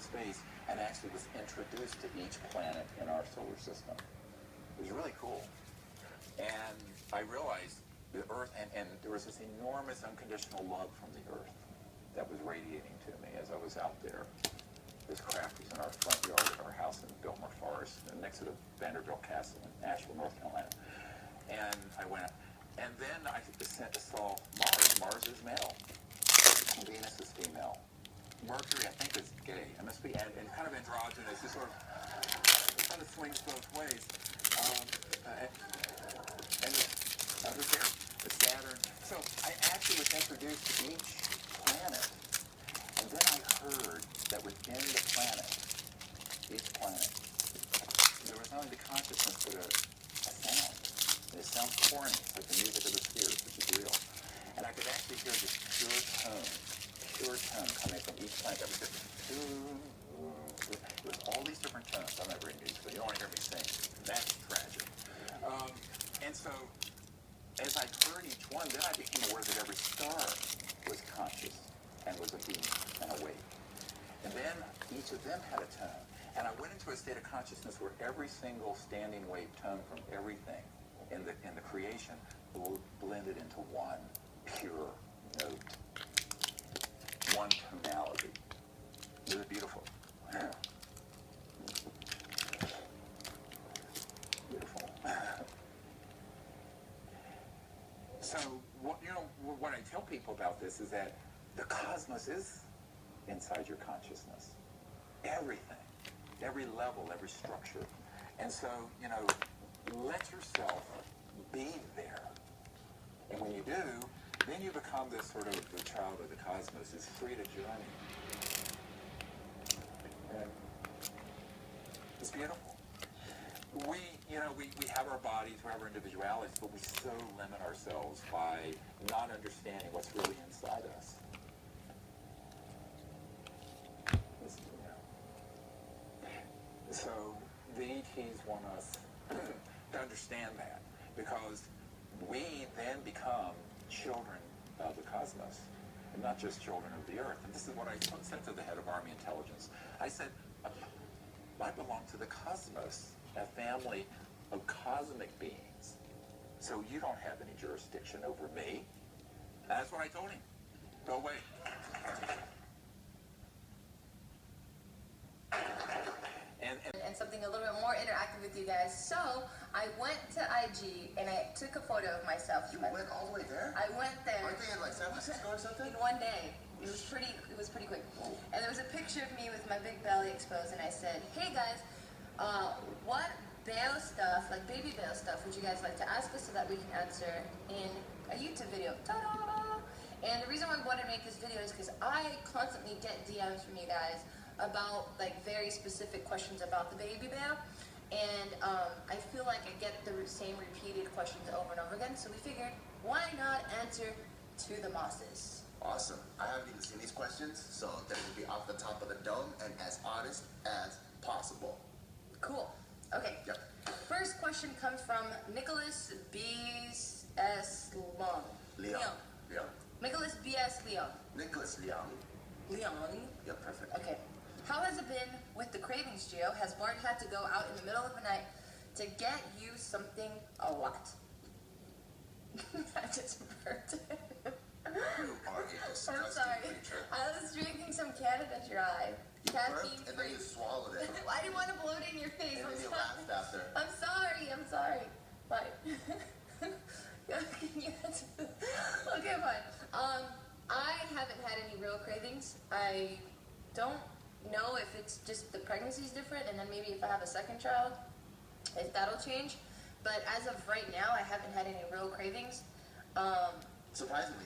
space and actually was introduced to each planet in our solar system. It was really cool. And I realized the Earth, and there was this enormous unconditional love from the Earth that was radiating to me as I was out there. This craft was in our front yard at our house in Biltmore Forest, next to the Vanderbilt Castle in Asheville, North Carolina. And I went, and then I saw Mars. Mars is male. Venus is female. Mercury, I think, is gay. It must be, and kind of androgynous. It kind of swings both ways. And the Saturn. So I actually was introduced to each planet, and then I heard that within the planet, each planet, there was not only the consciousness but a sound. And it sounds corny, it's like the music of the spheres, which is real. And I could actually hear this pure tone coming from each planet. That was just, it was all these different tones. I'm not very musical. You don't want to hear me sing. That's tragic. And so, as I heard each one, then I became aware that every star was conscious and was a being and awake. And then each of them had a tone. And I went into a state of consciousness where every single standing wave tone from everything in the creation blended into one pure note, one tonality. It was beautiful. Beautiful. So, what I tell people about this is that the cosmos is inside your consciousness. Everything. Every level, every structure. And so, let yourself be there. And when you do, then you become this sort of the child of the cosmos, is free to journey. And it's beautiful. We have our bodies, we have our individualities, but we so limit ourselves by not understanding what's really inside us. So the ETs want us to understand that, because we then become children of the cosmos, and not just children of the Earth. And this is what I said to the head of Army Intelligence. I said, I belong to the cosmos, a family of cosmic beings. So you don't have any jurisdiction over me. And that's what I told him. Go away. And something a little bit more interactive with you guys. So I went to IG and I took a photo of myself. You went all the way there? I went there. Aren't they in like San Francisco or something? In one day. It was pretty quick. And there was a picture of me with my big belly exposed, and I said, hey guys, what bail stuff, like baby bail stuff, would you guys like to ask us so that we can answer in a YouTube video? Ta-da! And the reason why I wanted to make this video is because I constantly get DMs from you guys about like very specific questions about the baby bail, and I feel like I get the same repeated questions over and over again, so we figured, why not answer to the masses? Awesome. I haven't even seen these questions, so they're going to be off the top of the dome and as honest as possible. Cool. Okay. Yep. First question comes from Nicholas B.S. Leon. Nicholas B.S. Leon. Nicholas Leon. Leon. Yeah, perfect. Okay. How has it been with the cravings, Gio? Has Bart had to go out in the middle of the night to get you something a lot? I just burped. You are a disgusting I'm sorry. creature. I was drinking some Canada Dry. You burped and then you swallowed it. I didn't want to blow it in your face. And then you laughed after. I'm sorry. Fine. Okay, fine. I haven't had any real cravings. I don't know if it's just the pregnancy's different, and then maybe if I have a second child, if that'll change. But as of right now, I haven't had any real cravings. Surprisingly.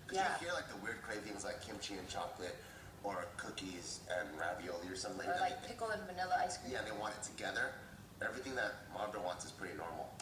Because Yeah. you hear like the weird cravings like kimchi and chocolate, or cookies and ravioli or something Or like like pickle and vanilla ice cream. Yeah, they want it together. Everything that Margaret wants is pretty normal.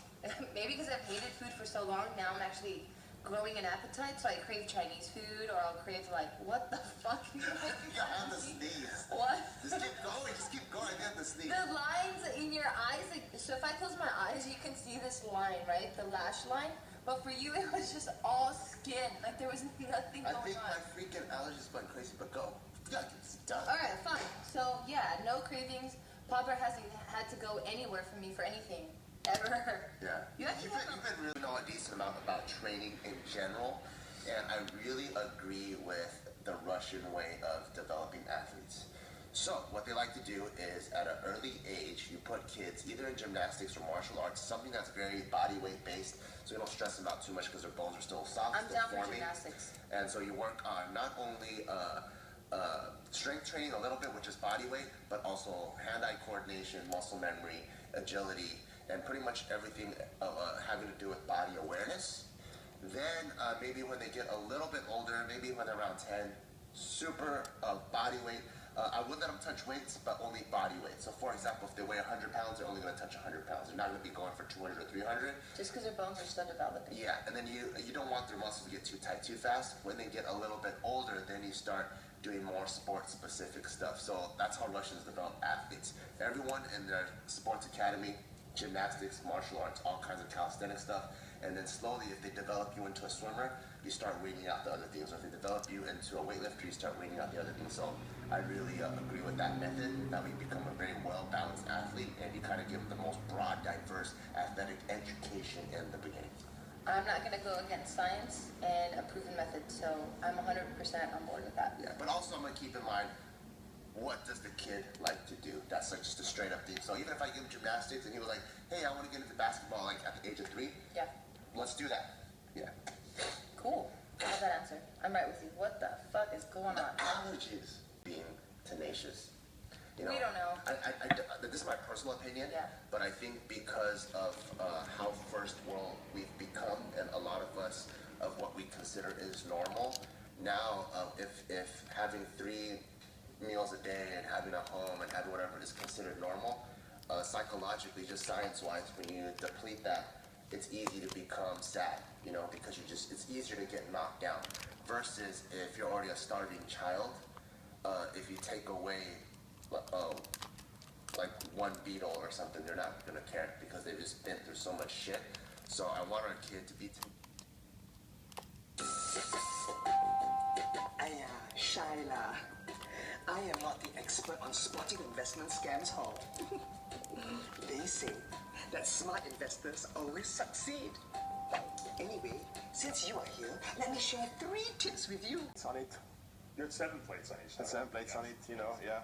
Maybe because I've hated food for so long, now I'm actually growing an appetite, so I crave Chinese food, or I'll crave like, what the fuck? You have to sneeze. What? Just keep going, I have to sneeze. The lines in your eyes, like, so if I close my eyes, you can see this line, right? The lash line. But for you, it was just all skin. Like there was nothing going on. I think my freaking allergies went crazy, but go. You gotta get this done. All right, fine. So yeah, no cravings. Papa hasn't had to go anywhere for me for anything ever. Yeah. You actually You've been really know a decent amount about training in general, and I really agree with the Russian way of developing athletes. So what they like to do is at an early age, you put kids either in gymnastics or martial arts, something that's very body weight based, so you don't stress them out too much because their bones are still soft. I'm down for forming. gymnastics. And so you work on not only strength training a little bit, which is body weight, but also hand-eye coordination, muscle memory, agility, and pretty much everything having to do with body awareness. Then maybe when they get a little bit older, maybe when they're around 10, super body weight. I would let them touch weights, but only body weight. So for example, if they weigh 100 pounds, they're only going to touch 100 pounds. They're not going to be going for 200 or 300. Just because their bones are still developing. Yeah, and then you don't want their muscles to get too tight too fast. When they get a little bit older, then you start doing more sports-specific stuff. So that's how Russians develop athletes. Everyone in their sports academy, gymnastics, martial arts, all kinds of calisthenic stuff. And then slowly, if they develop you into a swimmer, you start weaning out the other things. Or if they develop you into a weightlifter, you start weaning out the other things. So I really agree with that method, that we become a very well-balanced athlete, and you kind of give them the most broad, diverse athletic education in the beginning. I'm not going to go against science and a proven method, so I'm 100% on board with that. Yeah, but also I'm going to keep in mind, what does the kid like to do? That's like just a straight up thing. So even if I give him gymnastics and he was like, hey, I want to get into basketball like at the age of 3, Yeah. let's do that. Yeah. Cool. I have that answer. I'm right with you. What the fuck is going on? Allergies being tenacious. You know, We don't know. This is my personal opinion, Yeah. but I think because of how first world we've become, and a lot of us of what we consider is normal, now if having 3 meals a day and having a home and having whatever is considered normal, psychologically, just science-wise, when you deplete that, it's easy to become sad, you know, because it's easier to get knocked down. Versus if you're already a starving child, if you take away like one beetle or something, they're not gonna care because they've just been through so much shit. So I want our kid to be. Shaila, I am not the expert on spotting investment scams, Hall. They say that smart investors always succeed. Anyway, since you are here, let me share 3 tips with you. On it. You had 7 plates on each side. 7 plates on it, you know, yeah.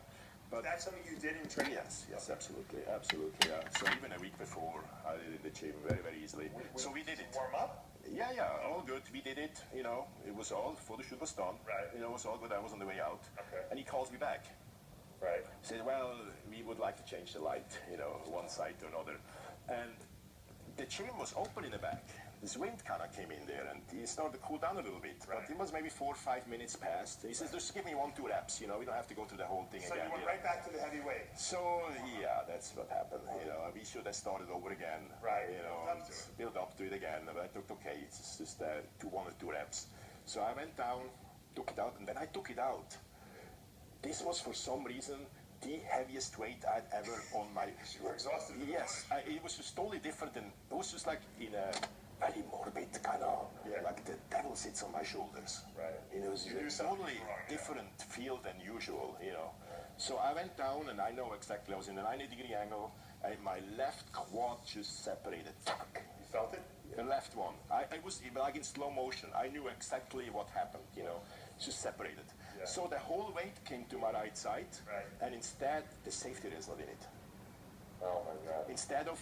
But That's something you did in training? yes, absolutely, yeah. So even a week before, I did it in the gym very, very easily. So we did it. Warm up? Yeah, all good. We did it, you know. It was all, photo shoot was done. Right. You know, it was all good. I was on the way out. Okay. And he calls me back. Right. He said, well, we would like to change the light, you know, one side to another. And the gym was open in the back. This wind kind of came in there, and he started to cool down a little bit. Right. But it was maybe 4 or 5 minutes past. He says, just give me 1, 2 reps, you know, we don't have to go through the whole thing So again. you went know. right back to the heavy weight. So, yeah, that's what happened, you know. We should have started over again. Right, You know, build up to it. build up to it again. But I thought, okay, it's just 1 or 2 reps. So I went down, took it out, and when I took it out, this was for some reason the heaviest weight I'd ever on my... You were exhausted. Yes, it was just totally different than, it was just like in a very morbid kind of, Yeah. like the devil sits on my shoulders. Right. You know, it was You knew a something totally was wrong, yeah. different feel than usual, you know. So I went down and I know exactly, I was in a 90-degree angle, and my left quad just separated. You felt it? The left one. I was like in slow motion. I knew exactly what happened, you know, just separated. Yeah. So the whole weight came to my right side, Right. and instead the safety rails not in it. Oh my God. Instead of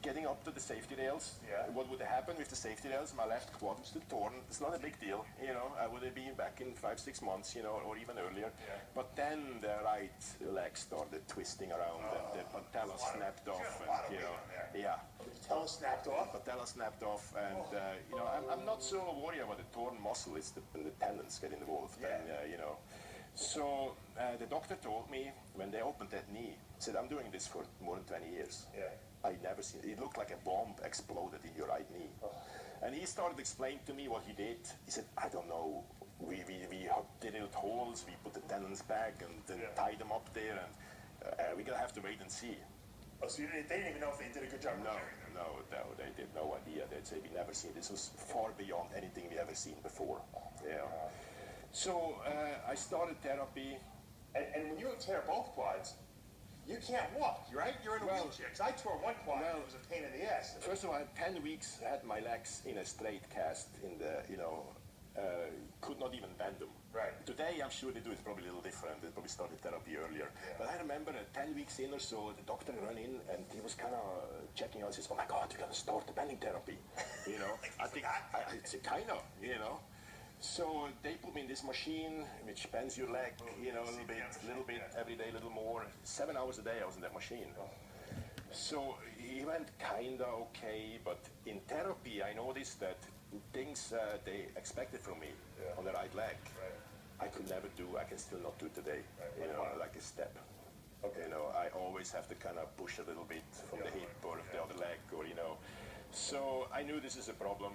getting up to the safety rails, Yeah. what would have happened with the safety rails? My left quad was still torn. It's not a big deal, you know. I would have been back in 5-6 months, you know, or even earlier. Yeah. But then the right leg started twisting around, and the patella snapped off, a lot of and you weight know, on there. yeah. Patella snapped off? Patella snapped off, and you know, I'm not so worried about the torn muscle. It's the tendons get involved, Yeah. and you know. So the doctor told me when they opened that knee, said, I'm doing this for more than 20 years. Yeah. I never seen it. It looked like a bomb exploded in your right knee. And he started explaining to me what he did. He said, I don't know. We did it holes, we put the tendons back and then Yeah. tied them up there, and we're gonna have to wait and see. Oh, so they didn't even know if they did a good job No, repairing them. no, they did no idea. They'd say we never seen this. Was far beyond anything we ever seen before. Yeah. So I started therapy And when you tear both quads, you can't walk, right? You're in a wheelchair. Because I tore one quad, and it was a pain in the ass. First of all, I had 10 weeks, I had my legs in a straight cast in the, could not even bend them. Right. Today, I'm sure they do it probably a little different. They probably started therapy earlier. Yeah. But I remember 10 weeks in or so, the doctor ran in and he was kind of checking out. He says, "Oh my God, you're going to start the bending therapy." I think it's a kind of, So they put me in this machine which bends your leg, a little bit every day, a little more. 7 hours a day I was in that machine. So he went kind of okay, but in therapy I noticed that things they expected from me on the right leg, I could never do. I can still not do today. Like a step. Okay. I always have to kind of push a little bit from the hip or the other leg, or So I knew this is a problem.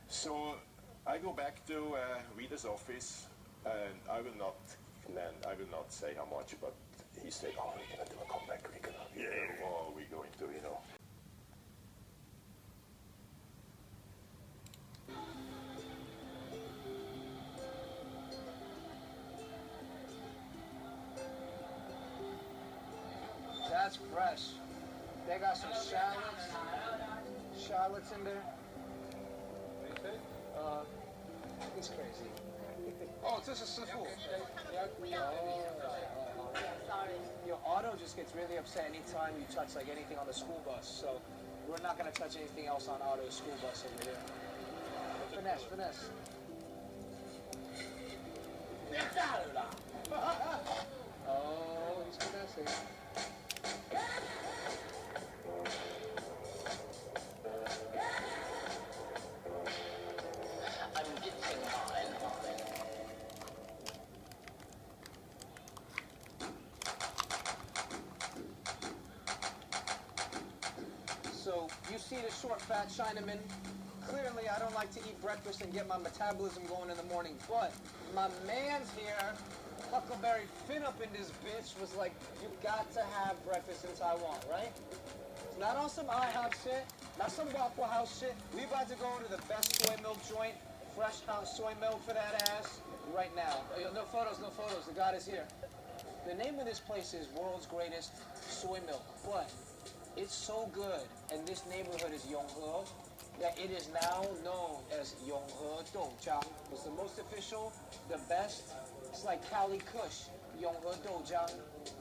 So I go back to Reader's office, and I will not say how much, but he said, "Oh, we're gonna do a comeback. We're going to, That's fresh. They got some shallots in there. He's crazy. Oh, this is Sifu. Your auto just gets really upset anytime you touch like anything on the school bus. So we're not gonna touch anything else on auto's school bus over here. Finesse. Oh, he's finessing. So you see the short, fat Chinaman. Clearly, I don't like to eat breakfast and get my metabolism going in the morning, but my man's here, Huckleberry Finn up in this bitch, was like, you got to have breakfast in Taiwan, right? Not on some IHOP shit, not some Waffle House shit. We about to go to the best soy milk joint, fresh house soy milk for that ass, right now. No photos, the God is here. The name of this place is World's Greatest Soy Milk, but it's so good, and this neighborhood is Yonghe, that it is now known as Yonghe Doujiang. It's the most official, the best. It's like Cali Kush, Yonghe Doujiang.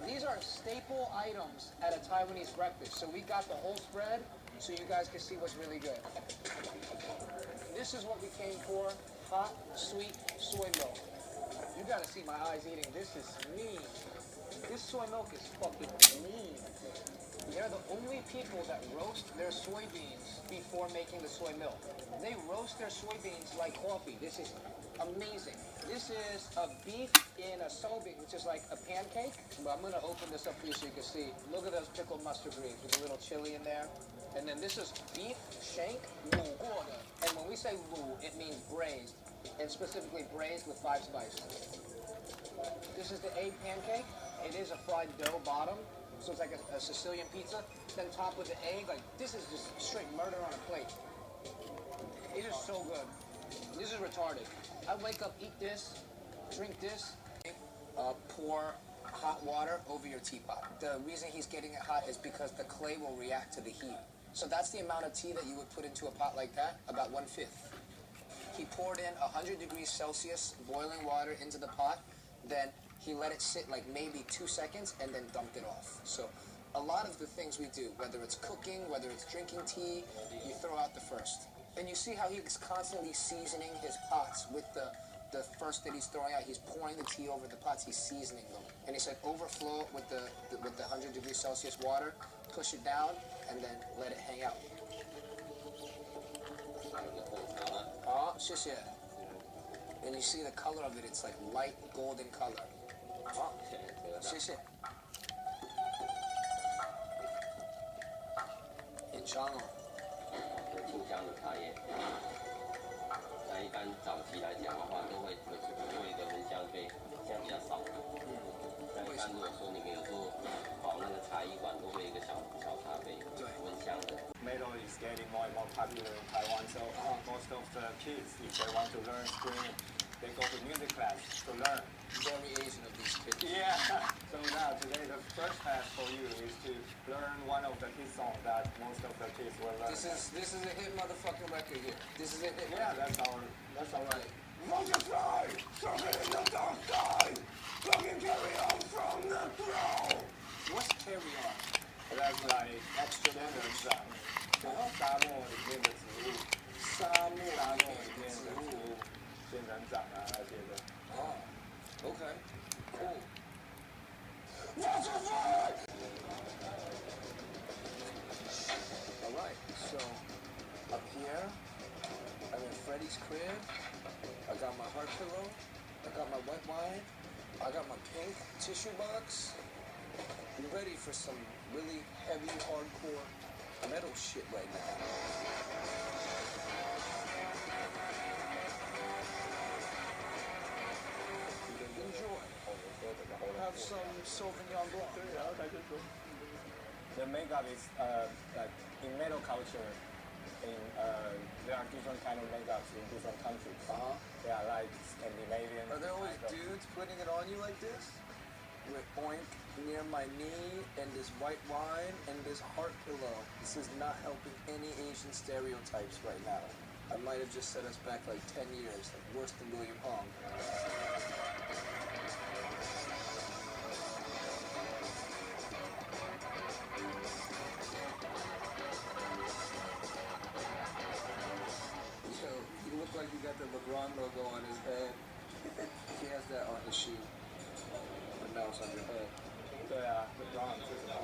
These are staple items at a Taiwanese breakfast. So we got the whole spread, so you guys can see what's really good. This is what we came for, hot, sweet soy milk. You gotta see my eyes eating. This is mean. This soy milk is fucking mean. They're the only people that roast their soybeans before making the soy milk. They roast their soybeans like coffee. This is amazing. This is a beef in a soybean, which is like a pancake. But I'm gonna open this up for you so you can see. Look at those pickled mustard greens with a little chili in there. And then this is beef shank lu guoda. And when we say lu, it means braised, and specifically braised with 5 spices. This is the egg pancake. It is a fried dough bottom. So it's like a Sicilian pizza, then topped with the egg. Like, this is just straight murder on a plate. It is so good. This is retarded. I wake up, eat this, drink this, pour hot water over your teapot. The reason he's getting it hot is because the clay will react to the heat. So that's the amount of tea that you would put into a pot like that, about 1/5. He poured in 100 degrees Celsius boiling water into the pot, then he let it sit like maybe 2 seconds and then dumped it off. So a lot of the things we do, whether it's cooking, whether it's drinking tea, you throw out the first. And you see how he's constantly seasoning his pots with the first that he's throwing out. He's pouring the tea over the pots, he's seasoning them. And he said overflow it with the 100 degrees Celsius water, push it down, and then let it hang out. Oh, 谢谢. And you see the color of it, it's like light golden color. 好，谢谢。很香哦。清香的茶叶。那一般早期来讲的话，都会做一个闻香杯，现在比较少。那一般如果说你们有做跑那个茶艺馆，都会有一个小茶杯，闻香的。Metal is getting more and more popular in Taiwan, so most of the kids, if they want to learn swimming, they go to music class to learn. Very Asian of these kids. Yeah. So now today the first task for you is to learn one of the hit songs that most of the kids will learn. This is a hit motherfucking record here. This is a hit. Yeah, that's our right. Butterfly, something in the dark sky, fucking carry on from the throne. What's carry on? That's like extra energy 沙漠里面的植物，沙漠里面的植物，仙人掌啊那些的。Oh, okay, cool. All right, so up here, I'm in Freddie's crib. I got my heart pillow. I got my wet wine. I got my pink tissue box. I'm ready for some really heavy, hardcore metal shit right now. Enjoy. Have some Sauvignon Blanc. The makeup is like in metal culture. There are different kind of makeups in different countries. They are like Scandinavian. Are there always dudes putting it on you like this? With oink near my knee and this white wine and this heart pillow. This is not helping any Asian stereotypes right now. I might have just set us back like 10 years, like worse than William Huang. So, you look like you got the LeBron logo on his head. He has that on his shoe. But now it's on your head. 对啊，LeBron 是什么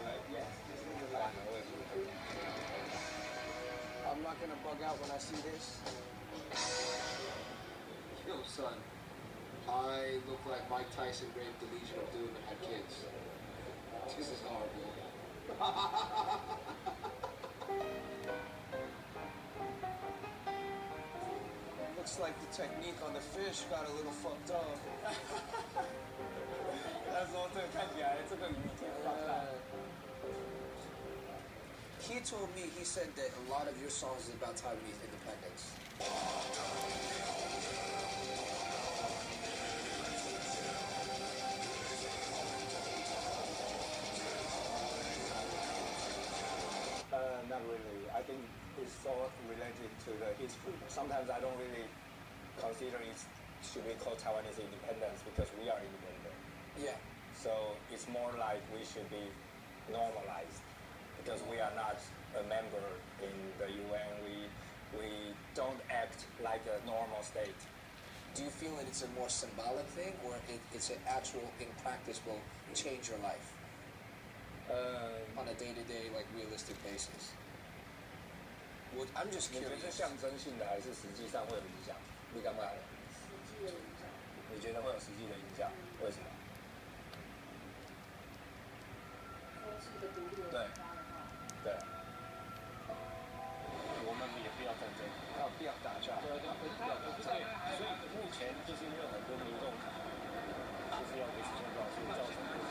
？I'm not gonna bug out when I see this. Yo, son, I look like Mike Tyson raped the Legion of Doom and had kids. This is horrible. Looks like the technique on the fish got a little fucked up. 他说这个看起来这个鱼挺放大。He told me, he said that a lot of your songs is about Taiwanese independence. Not really. I think it's so related to the history. Sometimes I don't really consider it should be called Taiwanese independence because we are independent. Yeah. So it's more like we should be normalized because we are not a member in the UN. We don't act like a normal state. Do you feel that it's a more symbolic thing or it's an actual, in practice, will change your life? On a day-to-day, like, realistic basis? Well, I'm just 你觉得 curious. 象征性的还是实际上会有影响？你干嘛？你觉得会有实际的影响？为什么？对，对。我们也不要战争，不要打架，对，不要打架。所以目前就是因为很多民众就是要维持现状，所以造成我们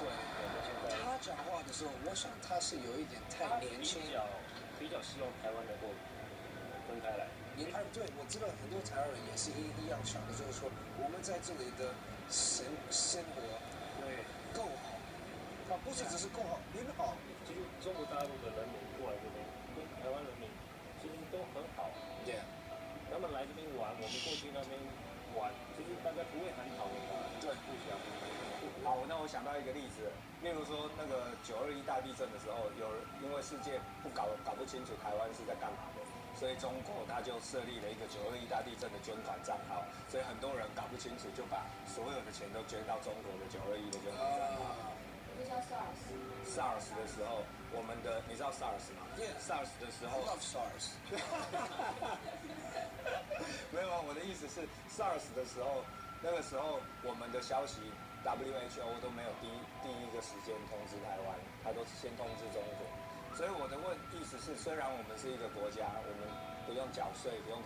现在。他讲话的时候，我想他是有一点太年轻。比较希望台湾能够分开来。对，我知道很多台湾人也是一样想的，就是说我们在这里的生活对够好，不是只是够好，很好。其实中国大陆的人民过来这边，跟台湾人民其实都很好。对。他们来这边玩，我们过去那边玩，其实大家不会很讨厌他。对，不想。好，那我想到一个例子，例如说那个921大地震的时候，有人因为世界搞不清楚台湾是在干嘛的，所以中国他就设立了一个921大地震的捐款账号，所以很多人搞不清楚，就把所有的钱都捐到中国的921的捐款账号。就像 SARS。SARS 的时候，我们的你知道 SARS 吗 ？Yeah，SARS 的时候。I love SARS 没有啊，我的意思是 SARS 的时候，那个时候我们的消息 WHO 都没有第一个时间通知台湾，他都先通知中国。所以我的意思是，虽然我们是一个国家，我们不用缴税，不用。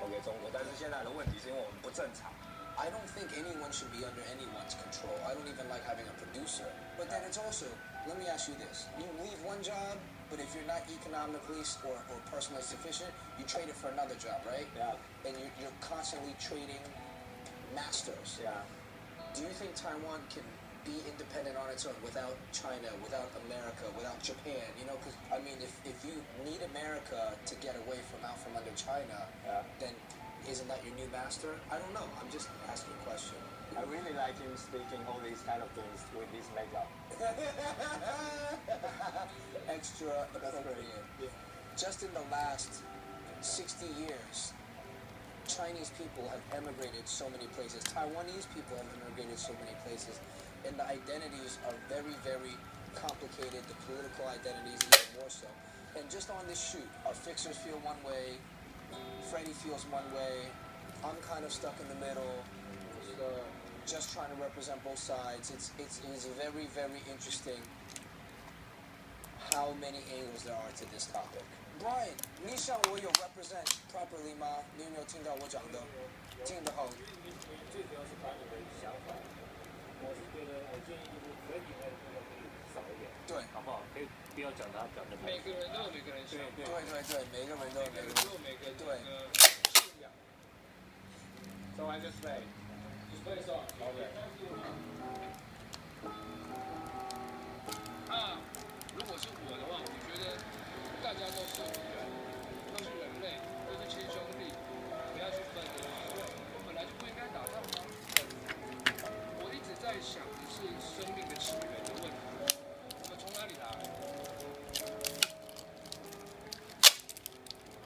给中国，但是现在的问题是因为我们不正常， I don't think anyone should be under anyone's control. I don't even like having a producer. But then it's also, let me ask you this. You leave one job, but if you're not economically or personally sufficient, you trade it for another job, right? Yeah. And you're constantly trading masters. Yeah. Do you think Taiwan can be independent on its own without China, without America, without Japan? You know, because, I mean, if you need America to get away from under China, then isn't that your new master? I don't know. I'm just asking a question. I really like him speaking all these kind of things with his makeup. Extra appropriate. Yeah. Just in the last 60 years, Chinese people have emigrated so many places. Taiwanese people have emigrated so many places. And the identities are very, very complicated. The political identities even more so. And just on this shoot, our fixers feel one way, Freddie feels one way, I'm kind of stuck in the middle. Just trying to represent both sides. It's very, very interesting how many angles there are to this topic. Brian, 你想我有 represent properly 吗？你有没有听到我讲的？听得好。最主要是把你的想法，我是觉得我建议就是可以的部分可以少一点，对，好不好？可以不要讲他讲的。每个人都有每个人想法，对，每个人都有每个人每个对信仰。So I just say. Face off. Okay. 如果是我的话，我觉得大家都是人，都是人类，都是亲兄弟，不要去分的。本来就不应该打仗吗？我一直在想的是生命的起源的问题，我们从哪里来？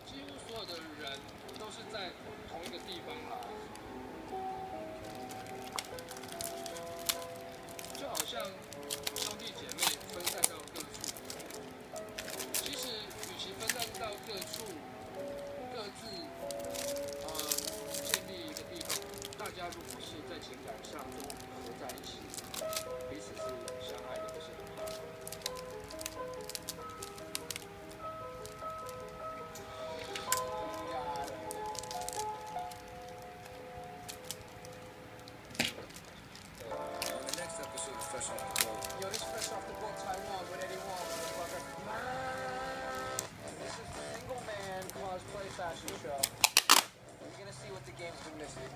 几乎所有的人都是在同一个地方来。就好像兄弟姐妹分散到各处，其实与其分散到各处，各自建立一个地方，大家如果是在情感上都合在一起，彼此是相爱的，不是很好。Yo, this fresh off the boat Taiwan with Eddie Huang, motherfucker. This is the single man cosplay fashion show. You're gonna see what the game's been missing.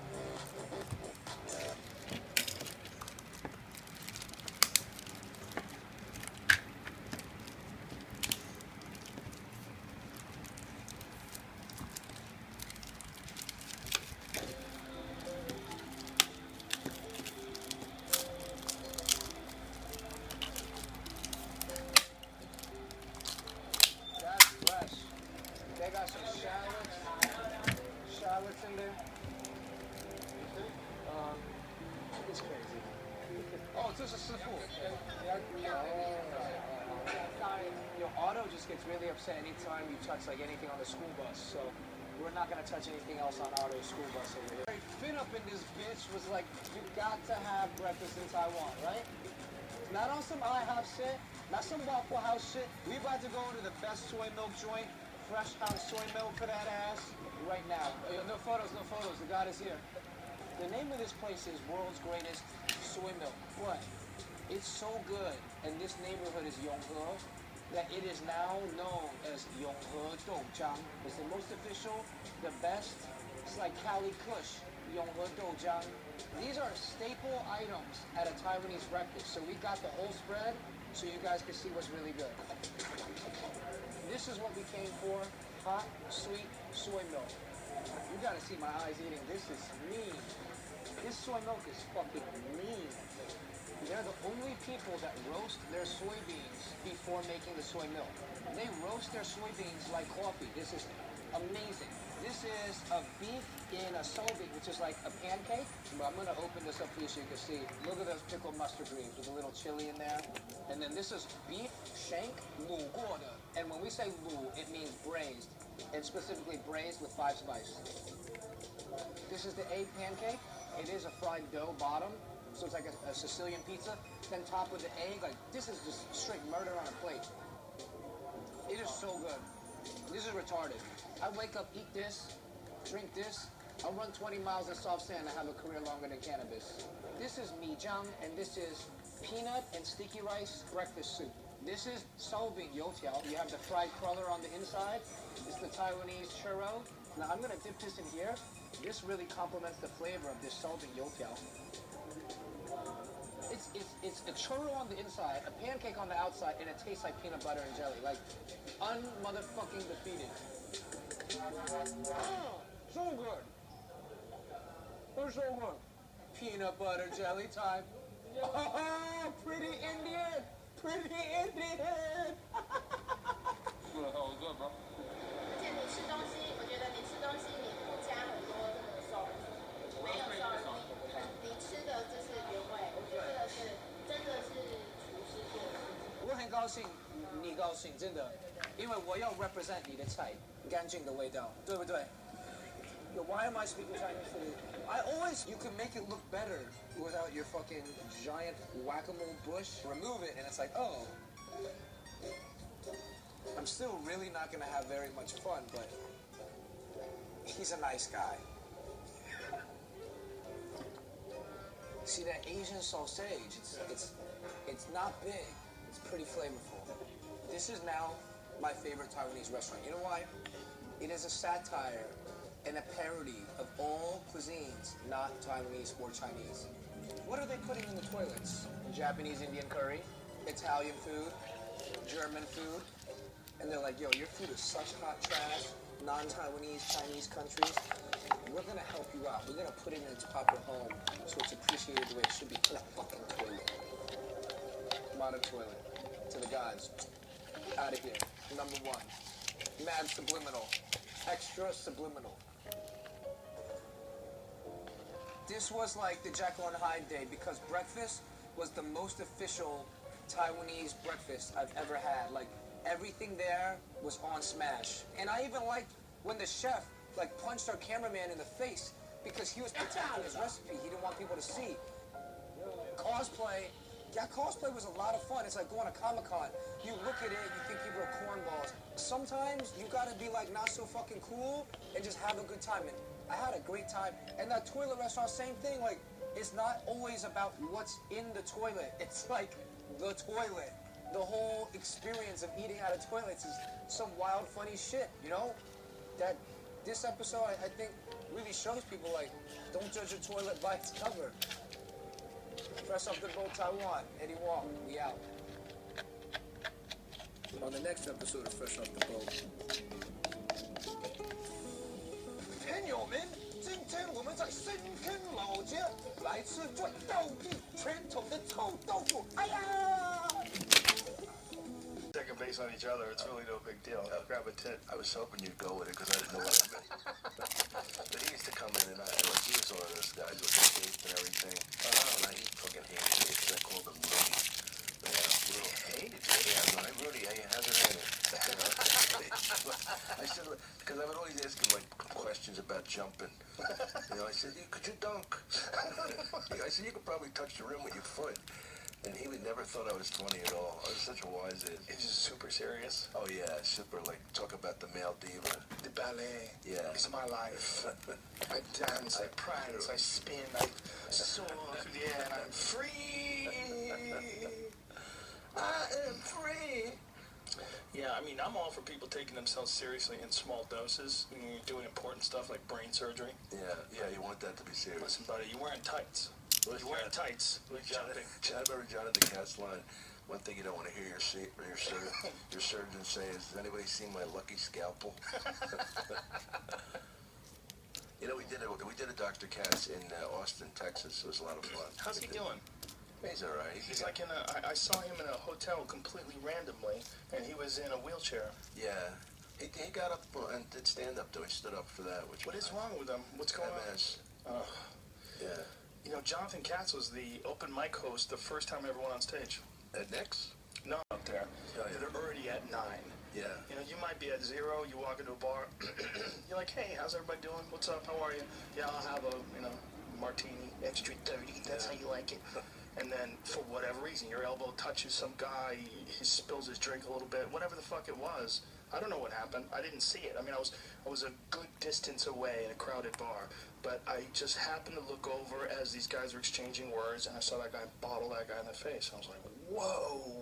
They got some shallots in there. It's crazy. Oh, this is Sifu. Sorry. Your auto just gets really upset anytime you touch like anything on the school bus. So we're not gonna touch anything else on Auto's school bus over here. Fin up in this bitch was like, you got to have breakfast in Taiwan, right? Not on some IHOP shit, not some Waffle House shit. We about to go into the best soy milk joint. Fresh house soy milk for that ass right now. No photos, no photos. The God is here. The name of this place is World's Greatest Soy Milk. What? It's so good, and this neighborhood is Yonghe, that it is now known as Yonghe Doujang. It's the most official, the best. It's like Cali Kush, Yonghe Doujang. These are staple items at a Taiwanese breakfast. So we got the whole spread, so you guys can see what's really good. This is what we came for, hot, sweet soy milk. You gotta see my eyes eating. This is mean. This soy milk is fucking mean. They're the only people that roast their soybeans before making the soy milk. They roast their soybeans like coffee. This is amazing. This is a beef in a soybean, which is like a pancake. But I'm gonna open this up for you so you can see. Look at those pickled mustard greens with a little chili in there. And then this is beef shank lu guo de. And when we say lu, it means braised, and specifically braised with 5 spice. This is the egg pancake. It is a fried dough bottom, so it's like a Sicilian pizza. Then top with the egg, like this is just straight murder on a plate. It is so good. This is retarded. I wake up, eat this, drink this, I'll run 20 miles in soft sand and have a career longer than cannabis. This is mijang, and this is peanut and sticky rice breakfast soup. This is solbing youtiao. You have the fried cruller on the inside. It's the Taiwanese churro. Now I'm gonna dip this in here. This really complements the flavor of this solbing youtiao. It's a churro on the inside, a pancake on the outside, and it tastes like peanut butter and jelly. Like, un-motherfucking defeated. Oh, so good. They're so good. Peanut butter jelly time. Oh, pretty Indian. Pretty Indian. 吃了好good bro. 而且你吃东西，我觉得你吃东西你不加很多这个sauce，没有sauce，你吃的就是原味。我觉得这个是真的是厨师做的。我很高兴，你高兴，真的，因为我要 represent 你的菜，干净的味道，对不对？ Yo, why am I speaking Chinese today? You can make it look better without your fucking giant whack-a-mole bush. Remove it, and it's like, oh. I'm still really not gonna have very much fun, but he's a nice guy. See that Asian sausage? It's not big. It's pretty flavorful. This is now my favorite Taiwanese restaurant. You know why? It is a satire and a parody of all cuisines not Taiwanese or Chinese. What are they putting in the toilets? Japanese Indian curry, Italian food, German food. And they're like, yo, your food is such hot trash, non-Taiwanese, Chinese countries. We're gonna help you out. We're gonna put it in its proper home so it's appreciated the way it should be, in a fucking toilet. Modern toilet. To the gods. Out of here. Number one. Mad subliminal. Extra subliminal. This was like the Jekyll and Hyde day because breakfast was the most official Taiwanese breakfast I've ever had. Like, everything there was on smash. And I even liked when the chef, like, punched our cameraman in the face because he was protecting his recipe. He didn't want people to see. Cosplay. Yeah, cosplay was a lot of fun. It's like going to Comic-Con. You look at it, you think people are cornballs. Sometimes you gotta be like not so fucking cool and just have a good time. And I had a great time. And that toilet restaurant, same thing. Like, it's not always about what's in the toilet. It's like the toilet. The whole experience of eating out of toilets is some wild, funny shit, you know? That this episode, I think, really shows people, like, don't judge a toilet by its cover. Fresh off the boat, Taiwan. Eddie Huang, we out. On the next episode of Fresh Off the Boat. 朋友们，今天我们在深坑老家来吃最道地传统的臭豆腐。哎呀！ Second base on each other, it's really no big deal. Grab a tit. I was hoping you'd go with it because I didn't know what it meant. But he used to come in and he was one of those guys with the cape and everything. And he fucking hated it because I called him Rudy. Little hated it. Yeah, right, Rudy, how's it hanging? I said, because I would always ask him like questions about jumping. You know, I said, could you dunk? I said, you could probably touch the rim with your foot. And he would never thought I was funny at all. I was such a wise ass. He's just super serious. Oh yeah, super, like, talk about the male diva. The ballet. Yeah. It's my life. I dance, I prance, I spin, I soar, yeah, and I'm free. I am free. Yeah, I mean, I'm all for people taking themselves seriously in small doses when you're doing important stuff like brain surgery. Yeah, you want that to be serious. Listen, buddy, you're wearing tights. You're wearing tights. Jumping. I remember John at the cast line. One thing you don't want to hear your surgeon say is, has anybody seen my lucky scalpel? You know, we did a Dr. Katz in Austin, Texas. It was a lot of fun. How's he doing? He's all right. He's like in a. I saw him in a hotel completely randomly, and he was in a wheelchair. Yeah. He got up and did stand up, though. He stood up for that. What is wrong with him? What's going on? Yeah. You know, Jonathan Katz was the open mic host the first time I ever went on stage. At Nick's? No, up there. Oh, yeah. They're already at 9. Yeah. You know, you might be at 0, you walk into a bar, you're like, hey, how's everybody doing? What's up? How are you? Yeah, I'll have a, martini, extra 30. That's how you like it. And then, for whatever reason, your elbow touches some guy, he spills his drink a little bit, whatever the fuck it was. I don't know what happened. I didn't see it. I mean, I was a good distance away in a crowded bar, but I just happened to look over as these guys were exchanging words, and I saw that guy bottle that guy in the face. I was like, whoa.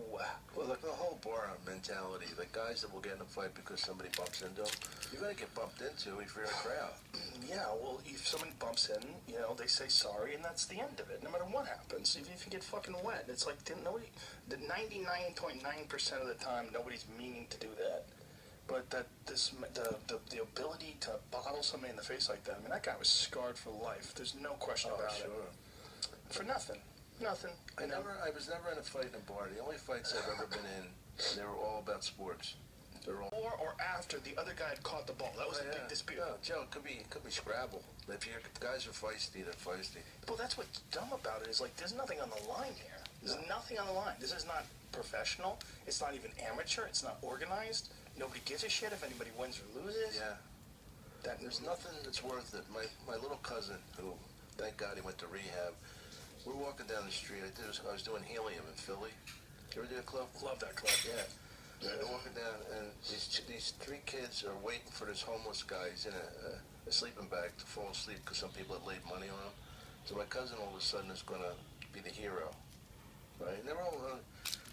Well, look, the whole bar mentality, the guys that will get in a fight because somebody bumps into them, you're going to get bumped into if you're in a crowd. Yeah, well, if someone bumps in, you know, they say sorry, and that's the end of it, no matter what happens. If you get fucking wet, it's like, nobody, the 99.9% of the time, nobody's meaning to do that. But the ability to bottle somebody in the face like that, I mean, that guy was scarred for life. There's no question about it. For nothing. Nothing. I was never in a fight in a bar. The only fights I've ever been in, they were all about sports. Before or after the other guy had caught the ball. That was a big dispute. No, Joe, it could be Scrabble. If your guys are feisty, they're feisty. Well, that's what's dumb about it, is like, there's nothing on the line here. There's nothing on the line. This is not professional. It's not even amateur. It's not organized. Nobody gives a shit if anybody wins or loses. Yeah. There's nothing that's worth it. My little cousin, who, thank God, he went to rehab. We're walking down the street. I was doing helium in Philly. You ever do a club? Love that club. Yeah. We're walking down, and these three kids are waiting for this homeless guy. He's in a sleeping bag to fall asleep because some people had laid money on him. So my cousin all of a sudden is going to be the hero, right? And they're all.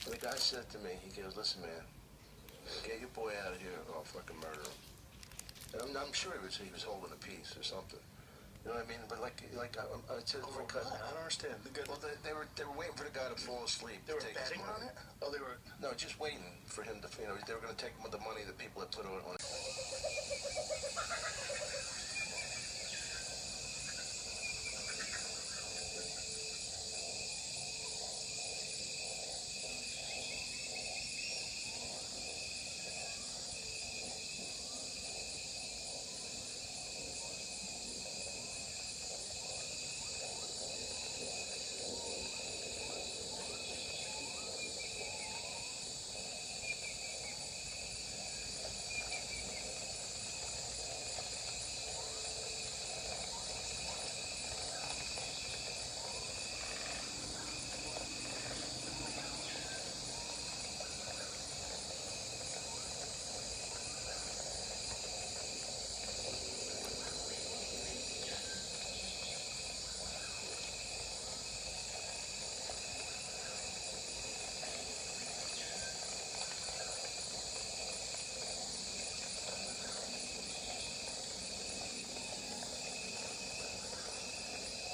And the guy said to me, he goes, "Listen, man, get your boy out of here, or I'll fucking murder him." And I'm sure he was holding a piece or something. You know what I mean? But like I said, for cousin, I don't understand. Well, they were waiting for the guy to fall asleep. They were betting on it? Oh, they were. No, just waiting for him to. You know, they were going to take the money that people had put on it.